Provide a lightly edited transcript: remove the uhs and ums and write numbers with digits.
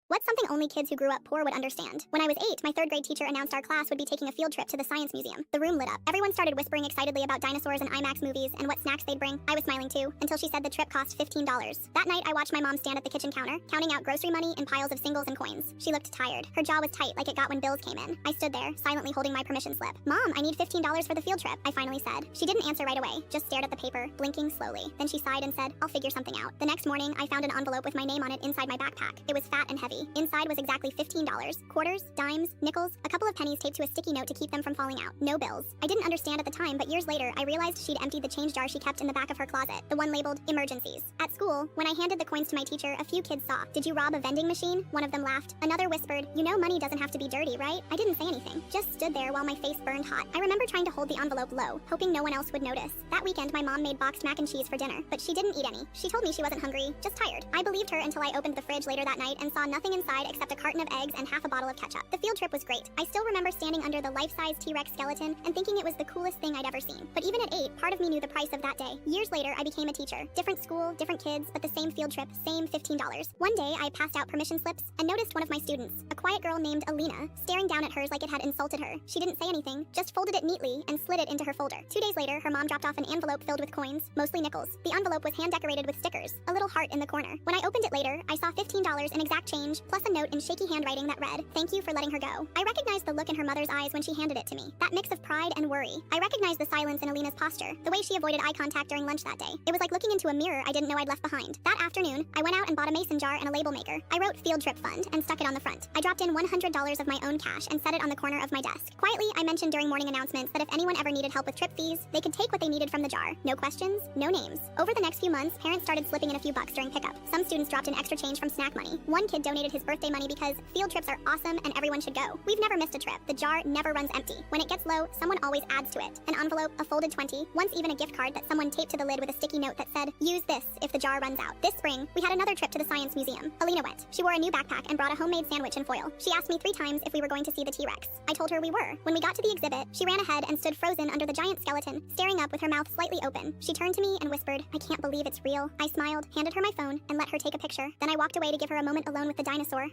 What's something only kids who grew up poor would understand? When I was 8, my third grade teacher announced our class would be taking a field trip to the Science Museum. The room lit up. Everyone started whispering excitedly about dinosaurs and IMAX movies and what snacks they'd bring. I was smiling too, until she said the trip cost $15. That night, I watched my mom stand at the kitchen counter, counting out grocery money in piles of singles and coins. She looked tired. Her jaw was tight like it got when bills came in. I stood there, silently holding my permission slip. "Mom, I need $15 for the field trip," I finally said. She didn't answer right away, just stared at the paper, blinking slowly. Then she sighed and said, "I'll figure something out." The next morning, I found an envelope with my name on it inside my backpack. It was fat and heavy. Inside was exactly $15. Quarters, dimes, nickels, a couple of pennies taped to a sticky note to keep them from falling out. No bills. I didn't understand at the time, but years later, I realized she'd emptied the change jar she kept in the back of her closet, the one labeled emergencies. At school, when I handed the coins to my teacher, a few kids saw, "Did you rob a vending machine?" One of them laughed. Another whispered, "You know money doesn't have to be dirty, right?" I didn't say anything, just stood there while my face burned hot. I remember trying to hold the envelope low, hoping no one else would notice. That weekend, my mom made boxed mac and cheese for dinner, but she didn't eat any. She told me she wasn't hungry, just tired. I believed her until I opened the fridge later that night and saw nothing inside except a carton of eggs and half a bottle of ketchup. The field trip was great. I still remember standing under the life-size T-Rex skeleton and thinking it was the coolest thing I'd ever seen. But even at 8, part of me knew the price of that day. Years later, I became a teacher. Different school, different kids, but the same field trip, same $15. One day, I passed out permission slips and noticed one of my students, a quiet girl named Alina, staring down at hers like it had insulted her. She didn't say anything, just folded it neatly and slid it into her folder. 2 days later, her mom dropped off an envelope filled with coins, mostly nickels. The envelope was hand-decorated with stickers, a little heart in the corner. When I opened it later, I saw $15 in exact change, plus a note in shaky handwriting that read, "Thank you for letting her go." I recognized the look in her mother's eyes when she handed it to me, that mix of pride and worry. I recognized the silence in Alina's posture, the way she avoided eye contact during lunch that day. It was like looking into a mirror I didn't know I'd left behind. That afternoon, I went out and bought a mason jar and a label maker. I wrote Field Trip Fund and stuck it on the front. I dropped in $100 of my own cash and set it on the corner of my desk. Quietly, I mentioned during morning announcements that if anyone ever needed help with trip fees, they could take what they needed from the jar. No questions, no names. Over the next few months, parents started slipping in a few bucks during pickup. Some students dropped in extra change from snack money. One kid donated his birthday money because field trips are awesome and everyone should go. We've never missed a trip. The jar never runs empty. When it gets low, someone always adds to it. An envelope, a folded 20, once even a gift card that someone taped to the lid with a sticky note that said, "Use this if the jar runs out." This spring, we had another trip to the Science Museum. Alina went. She wore a new backpack and brought a homemade sandwich in foil. She asked me 3 times if we were going to see the T-Rex. I told her we were. When we got to the exhibit, she ran ahead and stood frozen under the giant skeleton, staring up with her mouth slightly open. She turned to me and whispered, "I can't believe it's real." I smiled, handed her my phone, and let her take a picture. Then I walked away to give her a moment alone with the dinosaur.